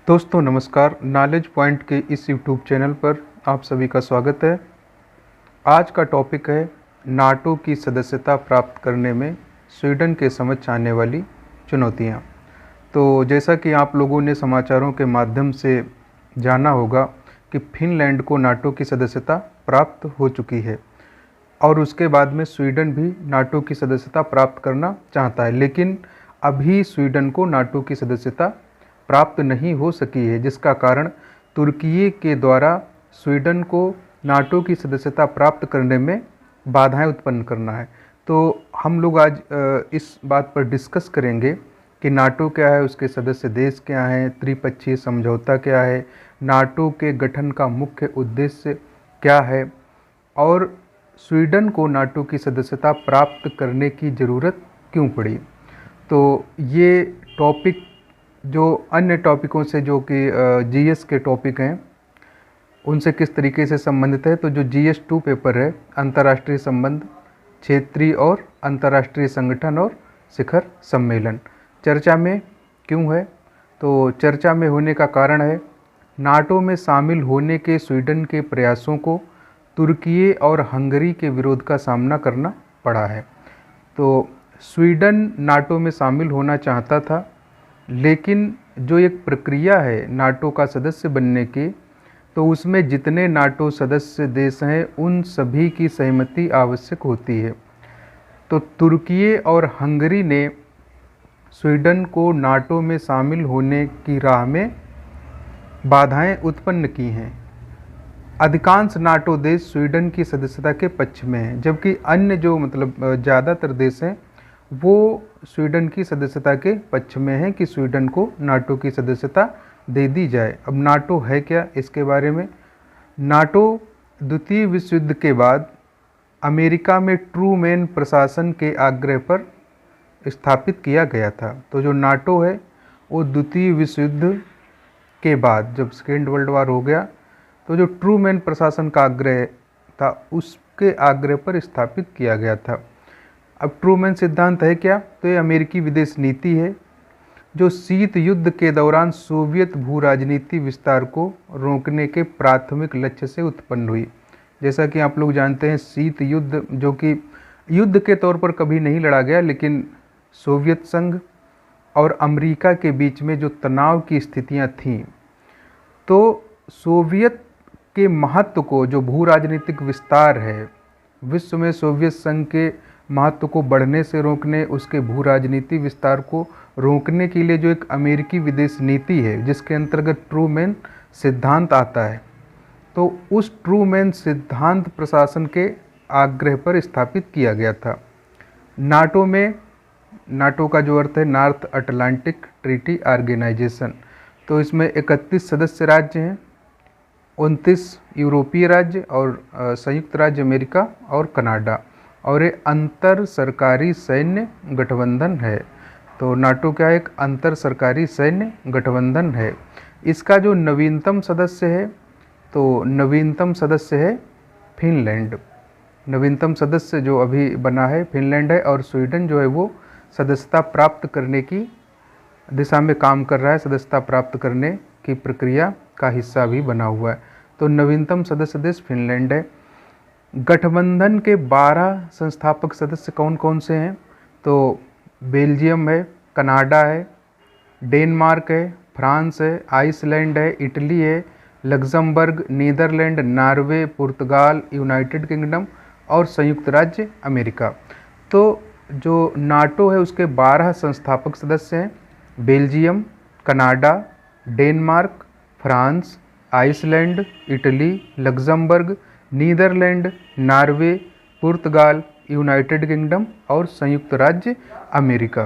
दोस्तों नमस्कार। Knowledge point के इस यूट्यूब चैनल पर आप सभी का स्वागत है। आज का टॉपिक है नाटो की सदस्यता प्राप्त करने में स्वीडन के समक्ष आने वाली चुनौतियां। तो जैसा कि आप लोगों ने समाचारों के माध्यम से जाना होगा कि फिनलैंड को नाटो की सदस्यता प्राप्त हो चुकी है और उसके बाद में स्वीडन भी नाटो की सदस्यता प्राप्त करना चाहता है, लेकिन अभी स्वीडन को नाटो की सदस्यता प्राप्त नहीं हो सकी है, जिसका कारण तुर्की के द्वारा स्वीडन को नाटो की सदस्यता प्राप्त करने में बाधाएं उत्पन्न करना है। तो हम लोग आज इस बात पर डिस्कस करेंगे कि नाटो क्या है, उसके सदस्य देश क्या हैं, त्रिपक्षीय समझौता क्या है, नाटो के गठन का मुख्य उद्देश्य क्या है और स्वीडन को नाटो की सदस्यता प्राप्त करने की ज़रूरत क्यों पड़ी। तो ये टॉपिक जो अन्य टॉपिकों से जो कि जीएस के टॉपिक हैं उनसे किस तरीके से संबंधित है। तो जो जीएस 2 पेपर है, अंतर्राष्ट्रीय संबंध, क्षेत्रीय और अंतर्राष्ट्रीय संगठन और शिखर सम्मेलन, चर्चा में क्यों है। तो चर्चा में होने का कारण है नाटो में शामिल होने के स्वीडन के प्रयासों को तुर्की और हंगरी के विरोध का सामना करना पड़ा है। तो स्वीडन नाटो में शामिल होना चाहता था, लेकिन जो एक प्रक्रिया है नाटो का सदस्य बनने की, तो उसमें जितने नाटो सदस्य देश हैं उन सभी की सहमति आवश्यक होती है। तो तुर्की और हंगरी ने स्वीडन को नाटो में शामिल होने की राह में बाधाएं उत्पन्न की हैं। अधिकांश नाटो देश स्वीडन की सदस्यता के पक्ष में हैं, जबकि अन्य जो ज़्यादातर देश हैं वो स्वीडन की सदस्यता के पक्ष में हैं कि स्वीडन को नाटो की सदस्यता दे दी जाए। अब नाटो है क्या, इसके बारे में। नाटो द्वितीय विश्व युद्ध के बाद अमेरिका में ट्रूमैन प्रशासन के आग्रह पर स्थापित किया गया था। तो जो नाटो है वो द्वितीय विश्व युद्ध के बाद, जब सेकेंड वर्ल्ड वार हो गया, तो जो ट्रूमैन प्रशासन का आग्रह था उसके आग्रह पर स्थापित किया गया था। अब ट्रूमैन सिद्धांत है क्या, तो ये अमेरिकी विदेश नीति है जो शीत युद्ध के दौरान सोवियत भू राजनीति विस्तार को रोकने के प्राथमिक लक्ष्य से उत्पन्न हुई। जैसा कि आप लोग जानते हैं, शीत युद्ध जो कि युद्ध के तौर पर कभी नहीं लड़ा गया, लेकिन सोवियत संघ और अमेरिका के बीच में जो तनाव की स्थितियां थीं, तो सोवियत के महत्व को, जो भू राजनीतिक विस्तार है विश्व में, सोवियत संघ के महत्व को बढ़ने से रोकने, उसके भू राजनीति विस्तार को रोकने के लिए जो एक अमेरिकी विदेश नीति है जिसके अंतर्गत ट्रूमैन सिद्धांत आता है, तो उस ट्रूमैन सिद्धांत प्रशासन के आग्रह पर स्थापित किया गया था। नाटो में, नाटो का जो अर्थ है नॉर्थ अटलांटिक ट्रीटी ऑर्गेनाइजेशन, तो इसमें 31 सदस्य राज्य हैं, 29 यूरोपीय राज्य और संयुक्त राज्य अमेरिका और कनाडा, और ये अंतर सरकारी सैन्य गठबंधन है। तो नाटो क्या है, एक अंतर सरकारी सैन्य गठबंधन है। इसका जो नवीनतम सदस्य है, तो नवीनतम सदस्य है फिनलैंड। नवीनतम सदस्य जो अभी बना है फिनलैंड है, और स्वीडन जो है वो सदस्यता प्राप्त करने की दिशा में काम कर रहा है, सदस्यता प्राप्त करने की प्रक्रिया का हिस्सा भी बना हुआ है। तो नवीनतम सदस्य देश फिनलैंड है। गठबंधन के 12 संस्थापक सदस्य कौन कौन से हैं, तो बेल्जियम है, कनाडा है, डेनमार्क है, फ्रांस है, आइसलैंड है, इटली है, लग्जमबर्ग, नीदरलैंड, नॉर्वे, पुर्तगाल, यूनाइटेड किंगडम और संयुक्त राज्य अमेरिका। तो जो नाटो है उसके 12 संस्थापक सदस्य हैं, Belgium, Canada, Denmark, France, Iceland, Italy, Luxembourg, Netherland, Norway, पुर्तगाल, यूनाइटेड किंगडम और संयुक्त राज्य अमेरिका।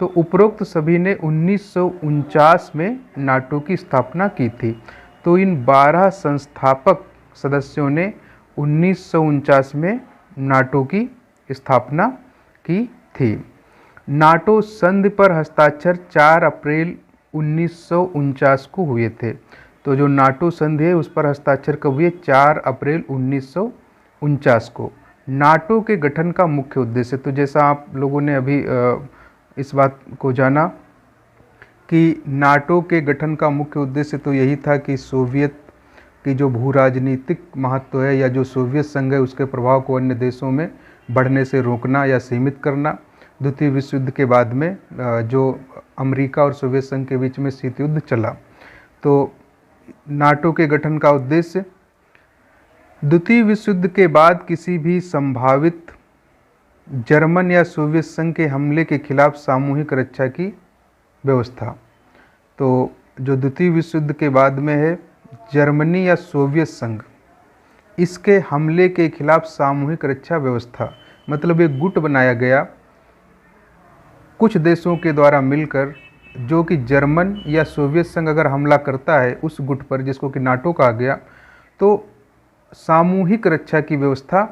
तो उपरोक्त सभी ने 1949 में नाटो की स्थापना की थी। तो इन 12 संस्थापक सदस्यों ने 1949 में नाटो की स्थापना की थी। नाटो संधि पर हस्ताक्षर 4 अप्रैल 1949 को हुए थे। तो जो नाटो संधि है उस पर हस्ताक्षर कब हुए, 4 अप्रैल 1949 को। नाटो के गठन का मुख्य उद्देश्य, तो जैसा आप लोगों ने अभी इस बात को जाना कि नाटो के गठन का मुख्य उद्देश्य तो यही था कि सोवियत की जो भू राजनीतिक महत्व है या जो सोवियत संघ है उसके प्रभाव को अन्य देशों में बढ़ने से रोकना या सीमित करना। द्वितीय विश्व युद्ध के बाद में जो अमेरिका और सोवियत संघ के बीच में शीत युद्ध चला, तो नाटो के गठन का उद्देश्य द्वितीय विश्व युद्ध के बाद किसी भी संभावित जर्मन या सोवियत संघ के हमले के खिलाफ सामूहिक रक्षा की व्यवस्था। तो जो द्वितीय विश्व युद्ध के बाद में है, जर्मनी या सोवियत संघ, इसके हमले के खिलाफ सामूहिक रक्षा व्यवस्था, मतलब एक गुट बनाया गया कुछ देशों के द्वारा मिलकर, जो कि जर्मन या सोवियत संघ अगर हमला करता है उस गुट पर, जिसको कि नाटो कहा गया, तो सामूहिक रक्षा की व्यवस्था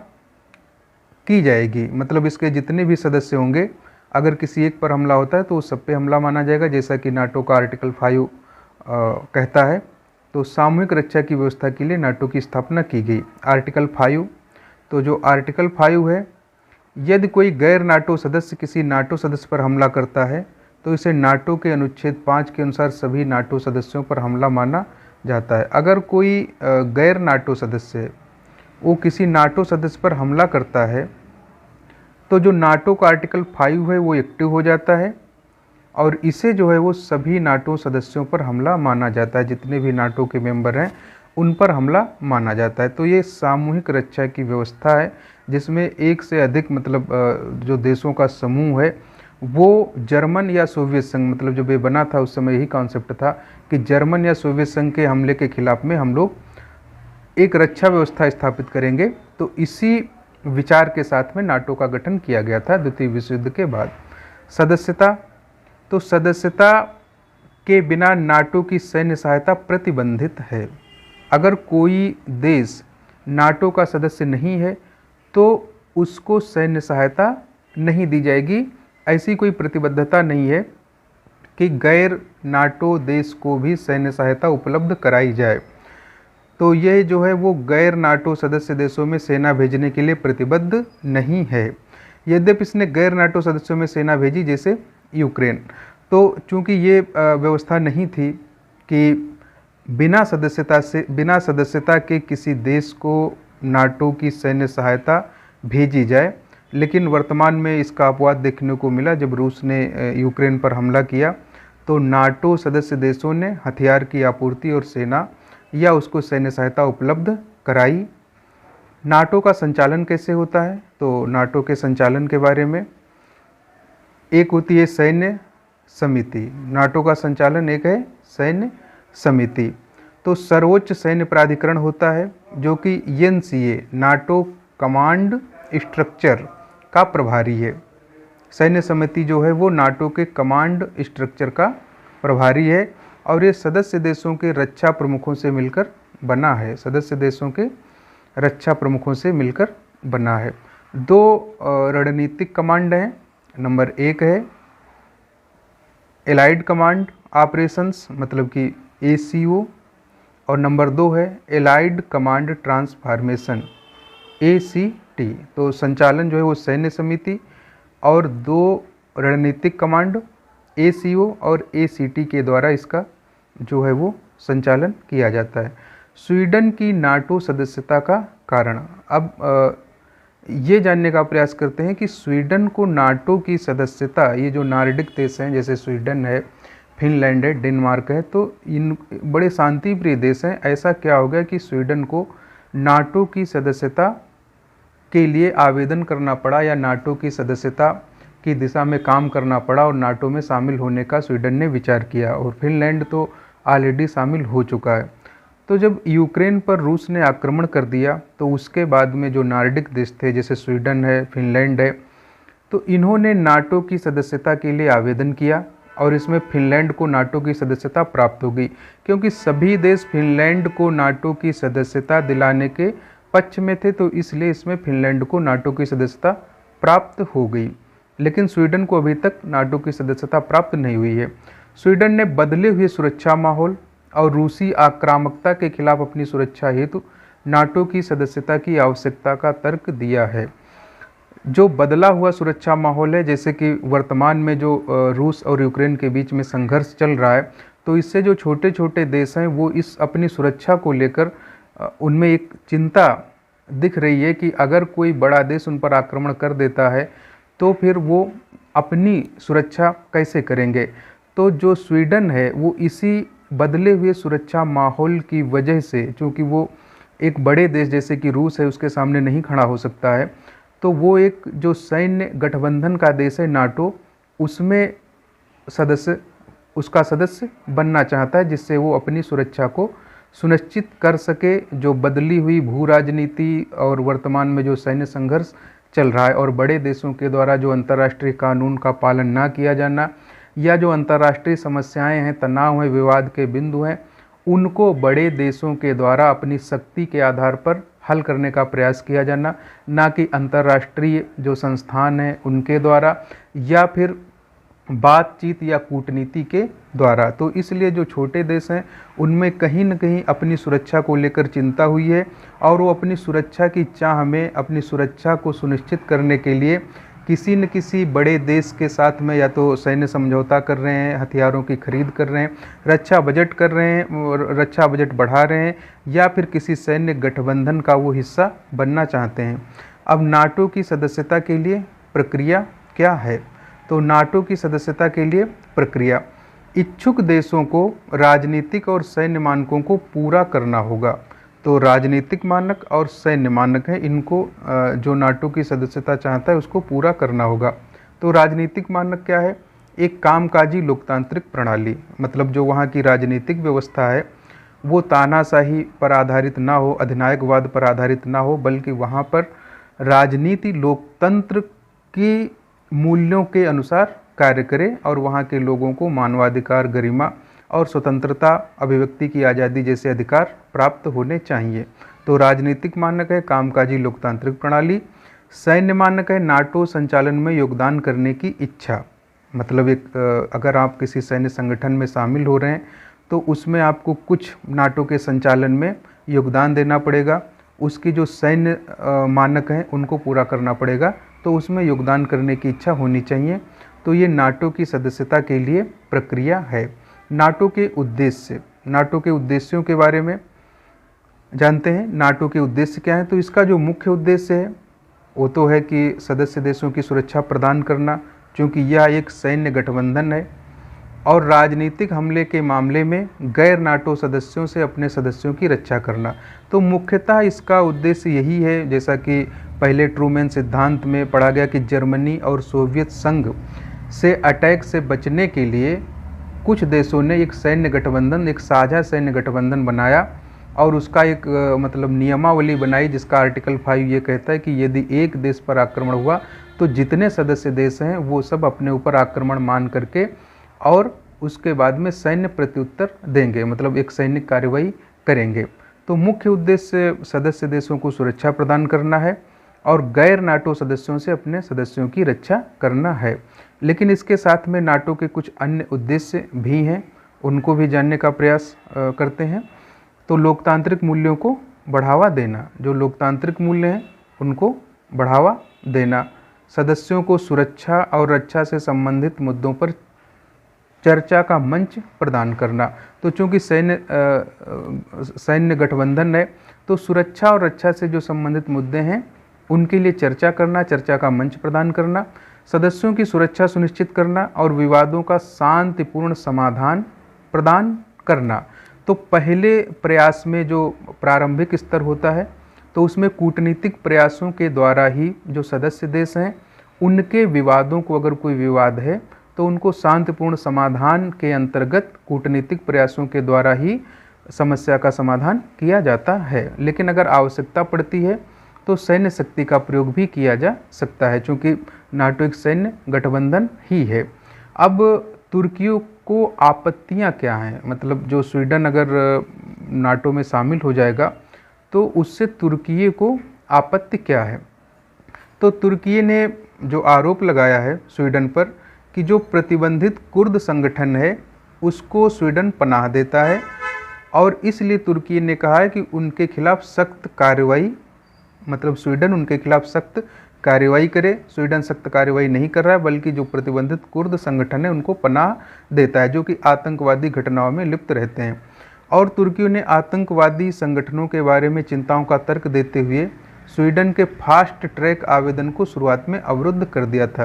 की जाएगी। मतलब इसके जितने भी सदस्य होंगे, अगर किसी एक पर हमला होता है तो उस सब पे हमला माना जाएगा, जैसा कि नाटो का आर्टिकल 5 कहता है। तो सामूहिक रक्षा की व्यवस्था के लिए नाटो की स्थापना की गई। आर्टिकल 5, तो जो आर्टिकल 5 है, यदि कोई गैर नाटो सदस्य किसी नाटो सदस्य पर हमला करता है तो इसे नाटो के अनुच्छेद 5 के अनुसार सभी नाटो सदस्यों पर हमला माना जाता है। अगर कोई गैर नाटो सदस्य है, वो किसी नाटो सदस्य पर हमला करता है, तो जो नाटो का आर्टिकल 5 है वो एक्टिव हो जाता है और इसे जो है वो सभी नाटो सदस्यों पर हमला माना जाता है। जितने भी नाटो के मेंबर हैं उन पर हमला माना जाता है। तो ये सामूहिक रक्षा की व्यवस्था है, जिसमें एक से अधिक मतलब जो देशों का समूह है, वो जर्मन या सोवियत संघ, मतलब जब ये बना था उस समय यही कॉन्सेप्ट था कि जर्मन या सोवियत संघ के हमले के खिलाफ में हम लोग एक रक्षा व्यवस्था स्थापित करेंगे। तो इसी विचार के साथ में नाटो का गठन किया गया था द्वितीय विश्व युद्ध के बाद। सदस्यता, तो सदस्यता के बिना नाटो की सैन्य सहायता प्रतिबंधित है। अगर कोई देश नाटो का सदस्य नहीं है तो उसको सैन्य सहायता नहीं दी जाएगी। ऐसी कोई प्रतिबद्धता नहीं है कि गैर नाटो देश को भी सैन्य सहायता उपलब्ध कराई जाए। तो ये जो है वो गैर नाटो सदस्य देशों में सेना भेजने के लिए प्रतिबद्ध नहीं है। यद्यपि इसने गैर नाटो सदस्यों में सेना भेजी, जैसे यूक्रेन। तो चूंकि ये व्यवस्था नहीं थी कि बिना सदस्यता के किसी देश को नाटो की सैन्य सहायता भेजी जाए, लेकिन वर्तमान में इसका अपवाद देखने को मिला। जब रूस ने यूक्रेन पर हमला किया तो नाटो सदस्य देशों ने हथियार की आपूर्ति और सेना या उसको सैन्य सहायता उपलब्ध कराई। नाटो का संचालन कैसे होता है, तो नाटो के संचालन के बारे में, एक होती है सैन्य समिति। नाटो का संचालन एक है सैन्य समिति। तो सर्वोच्च सैन्य प्राधिकरण होता है जो कि एनसीए, नाटो कमांड स्ट्रक्चर का प्रभारी है। सैन्य समिति जो है वो नाटो के कमांड स्ट्रक्चर का प्रभारी है और ये सदस्य देशों के रक्षा प्रमुखों से मिलकर बना है। सदस्य देशों के रक्षा प्रमुखों से मिलकर बना है। दो रणनीतिक कमांड हैं। नंबर 1 है एलाइड कमांड ऑपरेशंस, मतलब कि ACO, और नंबर 2 है एलाइड कमांड ट्रांसफॉर्मेशन, ACT। तो संचालन जो है वो सैन्य समिति और 2 रणनीतिक कमांड ACO और ACT के द्वारा इसका जो है वो संचालन किया जाता है। स्वीडन की नाटो सदस्यता का कारण, अब ये जानने का प्रयास करते हैं कि स्वीडन को नाटो की सदस्यता, ये जो नॉर्डिक देश हैं जैसे स्वीडन है, फिनलैंड है, डेनमार्क है, तो इन बड़े शांति प्रिय देश हैं। ऐसा क्या हो गया कि स्वीडन को नाटो की सदस्यता के लिए आवेदन करना पड़ा या नाटो की सदस्यता की दिशा में काम करना पड़ा और नाटो में शामिल होने का स्वीडन ने विचार किया। और फिनलैंड तो ऑलरेडी शामिल हो चुका है। तो जब यूक्रेन पर रूस ने आक्रमण कर दिया तो उसके बाद में जो नॉर्डिक देश थे जैसे स्वीडन है, फिनलैंड है, तो इन्होंने नाटो की सदस्यता के लिए आवेदन किया और इसमें फिनलैंड को नाटो की सदस्यता प्राप्त हो गई, क्योंकि सभी देश फिनलैंड को नाटो की सदस्यता दिलाने के पक्ष में थे, तो इसलिए इसमें फिनलैंड को नाटो की सदस्यता प्राप्त हो गई। लेकिन स्वीडन को अभी तक नाटो की सदस्यता प्राप्त नहीं हुई है। स्वीडन ने बदले हुए सुरक्षा माहौल और रूसी आक्रामकता के खिलाफ अपनी सुरक्षा हेतु नाटो की सदस्यता की आवश्यकता का तर्क दिया है। जो बदला हुआ सुरक्षा माहौल है, जैसे कि वर्तमान में जो रूस और यूक्रेन के बीच में संघर्ष चल रहा है, तो इससे जो छोटे छोटे देश हैं वो इस अपनी सुरक्षा को लेकर उनमें एक चिंता दिख रही है कि अगर कोई बड़ा देश उन पर आक्रमण कर देता है तो फिर वो अपनी सुरक्षा कैसे करेंगे। तो जो स्वीडन है वो इसी बदले हुए सुरक्षा माहौल की वजह से, चूँकि वो एक बड़े देश जैसे कि रूस है उसके सामने नहीं खड़ा हो सकता है, तो वो एक जो सैन्य गठबंधन का देश है नाटो, उसमें उसका सदस्य बनना चाहता है, जिससे वो अपनी सुरक्षा को सुनिश्चित कर सके। जो बदली हुई भू राजनीति और वर्तमान में जो सैन्य संघर्ष चल रहा है और बड़े देशों के द्वारा जो अंतर्राष्ट्रीय कानून का पालन ना किया जाना, या जो अंतर्राष्ट्रीय समस्याएं हैं, तनाव है, विवाद के बिंदु हैं, उनको बड़े देशों के द्वारा अपनी शक्ति के आधार पर हल करने का प्रयास किया जाना, ना कि अंतर्राष्ट्रीय जो संस्थान हैं उनके द्वारा या फिर बातचीत या कूटनीति के द्वारा। तो इसलिए जो छोटे देश हैं उनमें कहीं न कहीं अपनी सुरक्षा को लेकर चिंता हुई है और वो अपनी सुरक्षा की चाह में अपनी सुरक्षा को सुनिश्चित करने के लिए किसी न किसी बड़े देश के साथ में या तो सैन्य समझौता कर रहे हैं, हथियारों की खरीद कर रहे हैं, रक्षा बजट कर रहे हैं और रक्षा बजट बढ़ा रहे हैं, या फिर किसी सैन्य गठबंधन का वो हिस्सा बनना चाहते हैं। अब नाटो की सदस्यता के लिए प्रक्रिया क्या है? तो नाटो की सदस्यता के लिए प्रक्रिया, इच्छुक देशों को राजनीतिक और सैन्य मानकों को पूरा करना होगा। तो राजनीतिक मानक और सैन्य मानक हैं, इनको जो नाटो की सदस्यता चाहता है उसको पूरा करना होगा। तो राजनीतिक मानक क्या है? एक कामकाजी लोकतांत्रिक प्रणाली, मतलब जो वहाँ की राजनीतिक व्यवस्था है वो तानाशाही पर आधारित ना हो, अधिनायकवाद पर आधारित ना हो, बल्कि वहाँ पर राजनीति लोकतंत्र की मूल्यों के अनुसार कार्य करे और वहाँ के लोगों को मानवाधिकार, गरिमा और स्वतंत्रता, अभिव्यक्ति की आज़ादी जैसे अधिकार प्राप्त होने चाहिए। तो राजनीतिक मानक है कामकाजी लोकतांत्रिक प्रणाली। सैन्य मानक है नाटो संचालन में योगदान करने की इच्छा, मतलब एक अगर आप किसी सैन्य संगठन में शामिल हो रहे हैं तो उसमें आपको कुछ नाटो के संचालन में योगदान देना पड़ेगा, उसकी जो सैन्य मानक हैं उनको पूरा करना पड़ेगा, तो उसमें योगदान करने की इच्छा होनी चाहिए। तो ये नाटो की सदस्यता के लिए प्रक्रिया है। नाटो के उद्देश्य, नाटो के उद्देश्यों के बारे में जानते हैं। नाटो के उद्देश्य क्या है? तो इसका जो मुख्य उद्देश्य है वो तो है कि सदस्य देशों की सुरक्षा प्रदान करना, क्योंकि यह एक सैन्य गठबंधन है, और राजनीतिक हमले के मामले में गैर नाटो सदस्यों से अपने सदस्यों की रक्षा करना। तो मुख्यतः इसका उद्देश्य यही है, जैसा कि पहले ट्रूमैन सिद्धांत में पढ़ा गया कि जर्मनी और सोवियत संघ से अटैक से बचने के लिए कुछ देशों ने एक सैन्य गठबंधन, एक साझा सैन्य गठबंधन बनाया और उसका एक मतलब नियमावली बनाई, जिसका आर्टिकल 5 ये कहता है कि यदि एक देश पर आक्रमण हुआ तो जितने सदस्य देश हैं वो सब अपने ऊपर आक्रमण मान करके और उसके बाद में सैन्य प्रत्युत्तर देंगे, मतलब एक सैनिक कार्रवाई करेंगे। तो मुख्य उद्देश्य सदस्य देशों को सुरक्षा प्रदान करना है और गैर नाटो सदस्यों से अपने सदस्यों की रक्षा करना है। लेकिन इसके साथ में नाटो के कुछ अन्य उद्देश्य भी हैं, उनको भी जानने का प्रयास करते हैं। तो लोकतांत्रिक मूल्यों को बढ़ावा देना, जो लोकतांत्रिक मूल्य हैं उनको बढ़ावा देना, सदस्यों को सुरक्षा और रक्षा से संबंधित मुद्दों पर चर्चा का मंच प्रदान करना। तो चूंकि सैन्य गठबंधन है तो सुरक्षा और रक्षा से जो संबंधित मुद्दे हैं उनके लिए चर्चा करना, चर्चा का मंच प्रदान करना, सदस्यों की सुरक्षा सुनिश्चित करना और विवादों का शांतिपूर्ण समाधान प्रदान करना। तो पहले प्रयास में जो प्रारंभिक स्तर होता है तो उसमें कूटनीतिक प्रयासों के द्वारा ही जो सदस्य देश हैं उनके विवादों को, अगर कोई विवाद है तो उनको शांतिपूर्ण समाधान के अंतर्गत कूटनीतिक प्रयासों के द्वारा ही समस्या का समाधान किया जाता है। लेकिन अगर आवश्यकता पड़ती है तो सैन्य शक्ति का प्रयोग भी किया जा सकता है, क्योंकि नाटो एक सैन्य गठबंधन ही है। अब तुर्कियों को आपत्तियां क्या हैं? मतलब जो स्वीडन अगर नाटो में शामिल हो जाएगा तो उससे तुर्की को आपत्ति क्या है? तो तुर्की ने जो आरोप लगाया है स्वीडन पर कि जो प्रतिबंधित कुर्द संगठन है उसको स्वीडन पनाह देता है, और इसलिए तुर्की ने कहा है कि उनके खिलाफ सख्त कार्रवाई, मतलब स्वीडन उनके खिलाफ सख्त कार्रवाई करे। स्वीडन सख्त कार्रवाई नहीं कर रहा है, बल्कि जो प्रतिबंधित कुर्द संगठन है उनको पनाह देता है, जो कि आतंकवादी घटनाओं में लिप्त रहते हैं। और तुर्की ने आतंकवादी संगठनों के बारे में चिंताओं का तर्क देते हुए स्वीडन के फास्ट ट्रैक आवेदन को शुरुआत में अवरुद्ध कर दिया था।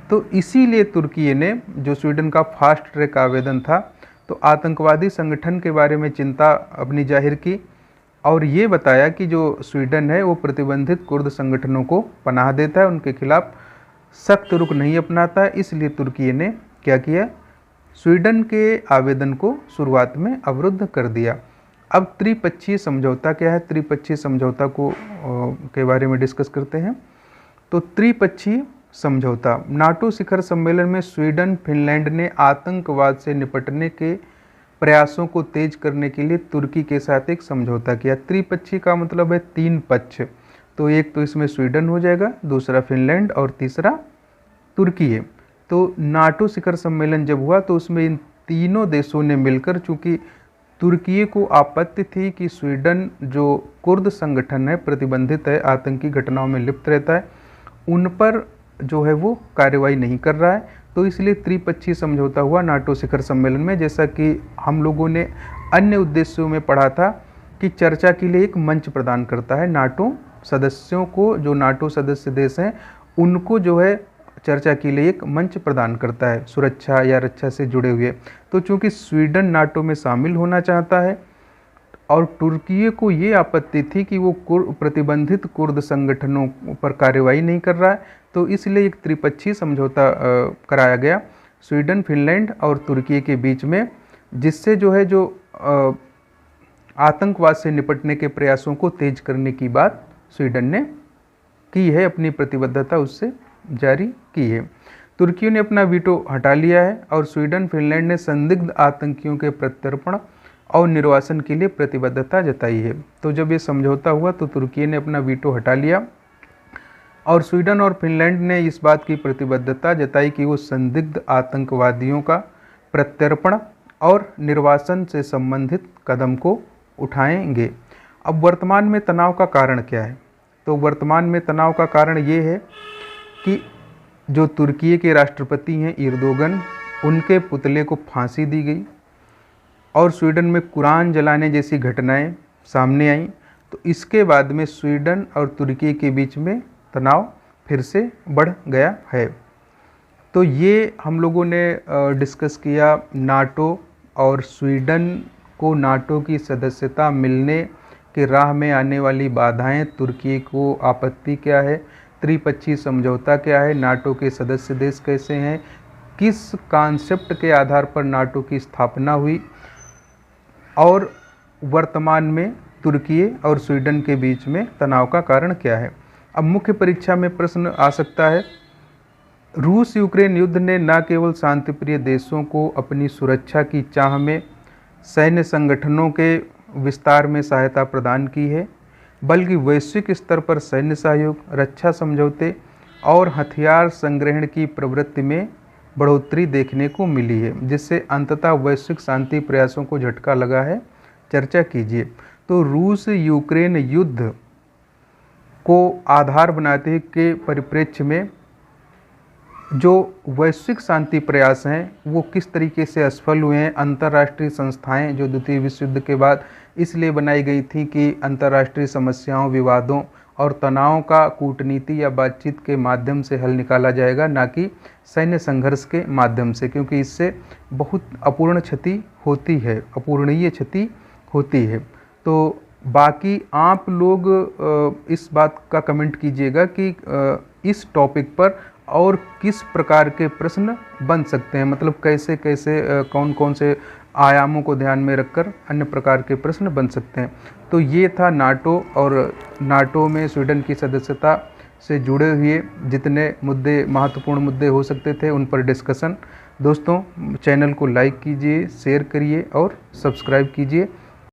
तो इसीलिए तुर्की ने, जो स्वीडन का फास्ट ट्रैक आवेदन था, तो आतंकवादी संगठन के बारे में चिंता अपनी जाहिर की और ये बताया कि जो स्वीडन है वो प्रतिबंधित कुर्द संगठनों को पनाह देता है, उनके खिलाफ सख्त रुख नहीं अपनाता है। इसलिए तुर्की ने क्या किया, स्वीडन के आवेदन को शुरुआत में अवरुद्ध कर दिया। अब त्रिपक्षीय समझौता क्या है, त्रिपक्षीय समझौता को के बारे में डिस्कस करते हैं। तो त्रिपक्षीय समझौता, नाटो शिखर सम्मेलन में स्वीडन फिनलैंड ने आतंकवाद से निपटने के प्रयासों को तेज करने के लिए तुर्की के साथ एक समझौता किया। त्रिपक्षीय का मतलब है 3 पक्ष, तो एक तो इसमें स्वीडन हो जाएगा, दूसरा फिनलैंड और तीसरा तुर्की है। तो नाटो शिखर सम्मेलन जब हुआ तो उसमें इन तीनों देशों ने मिलकर, चूँकि तुर्की को आपत्ति थी कि स्वीडन जो कुर्द संगठन है, प्रतिबंधित है, आतंकी घटनाओं में लिप्त रहता है, उन पर जो है वो कार्रवाई नहीं कर रहा है, तो इसलिए त्रिपक्षीय समझौता हुआ नाटो शिखर सम्मेलन में। जैसा कि हम लोगों ने अन्य उद्देश्यों में पढ़ा था कि चर्चा के लिए एक मंच प्रदान करता है नाटो सदस्यों को, जो नाटो सदस्य देश हैं उनको जो है चर्चा के लिए एक मंच प्रदान करता है, सुरक्षा या रक्षा से जुड़े हुए। तो चूंकि स्वीडन नाटो में शामिल होना चाहता है और तुर्की को ये आपत्ति थी कि वो प्रतिबंधित कुर्द संगठनों पर कार्रवाई नहीं कर रहा है, तो इसलिए एक त्रिपक्षीय समझौता कराया गया स्वीडन, फिनलैंड और तुर्की के बीच में, जिससे जो है जो आतंकवाद से निपटने के प्रयासों को तेज करने की बात स्वीडन ने की है, अपनी प्रतिबद्धता उससे जारी की है। तुर्की ने अपना वीटो हटा लिया है और स्वीडन, फिनलैंड ने संदिग्ध आतंकियों के प्रत्यर्पण और निर्वासन के लिए प्रतिबद्धता जताई है। तो जब ये समझौता हुआ तो तुर्की ने अपना वीटो हटा लिया और स्वीडन और फिनलैंड ने इस बात की प्रतिबद्धता जताई कि वो संदिग्ध आतंकवादियों का प्रत्यर्पण और निर्वासन से संबंधित कदम को उठाएंगे। अब वर्तमान में तनाव का कारण क्या है? तो वर्तमान में तनाव का कारण ये है कि जो तुर्की के राष्ट्रपति हैं एर्दोगन, उनके पुतले को फांसी दी गई और स्वीडन में कुरान जलाने जैसी घटनाएं सामने आईं। तो इसके बाद में स्वीडन और तुर्की के बीच में तनाव फिर से बढ़ गया है। तो ये हम लोगों ने डिस्कस किया नाटो और स्वीडन को नाटो की सदस्यता मिलने के राह में आने वाली बाधाएं, तुर्की को आपत्ति क्या है, त्रिपक्षीय समझौता क्या है, नाटो के सदस्य देश कैसे हैं, किस कॉन्सेप्ट के आधार पर नाटो की स्थापना हुई और वर्तमान में तुर्की और स्वीडन के बीच में तनाव का कारण क्या है। अब मुख्य परीक्षा में प्रश्न आ सकता है, रूस यूक्रेन युद्ध ने न केवल शांतिप्रिय देशों को अपनी सुरक्षा की चाह में सैन्य संगठनों के विस्तार में सहायता प्रदान की है, बल्कि वैश्विक स्तर पर सैन्य सहयोग, रक्षा समझौते और हथियार संग्रहण की प्रवृत्ति में बढ़ोतरी देखने को मिली है, जिससे अंततः वैश्विक शांति प्रयासों को झटका लगा है। चर्चा कीजिए। तो रूस यूक्रेन युद्ध को आधार बनाते के परिप्रेक्ष्य में जो वैश्विक शांति प्रयास हैं वो किस तरीके से असफल हुए हैं। अंतर्राष्ट्रीय संस्थाएं जो द्वितीय विश्व युद्ध के बाद इसलिए बनाई गई थी कि अंतर्राष्ट्रीय समस्याओं, विवादों और तनाव का कूटनीति या बातचीत के माध्यम से हल निकाला जाएगा, ना कि सैन्य संघर्ष के माध्यम से, क्योंकि इससे बहुत अपूर्ण क्षति होती है, अपूर्णीय क्षति होती है। तो बाकी आप लोग इस बात का कमेंट कीजिएगा कि इस टॉपिक पर और किस प्रकार के प्रश्न बन सकते हैं, मतलब कैसे कैसे कौन कौन से आयामों को ध्यान में रखकर अन्य प्रकार के प्रश्न बन सकते हैं। तो ये था नाटो और नाटो में स्वीडन की सदस्यता से जुड़े हुए जितने मुद्दे, महत्वपूर्ण मुद्दे हो सकते थे, उन पर डिस्कशन। दोस्तों, चैनल को लाइक कीजिए, शेयर करिए और सब्सक्राइब कीजिए।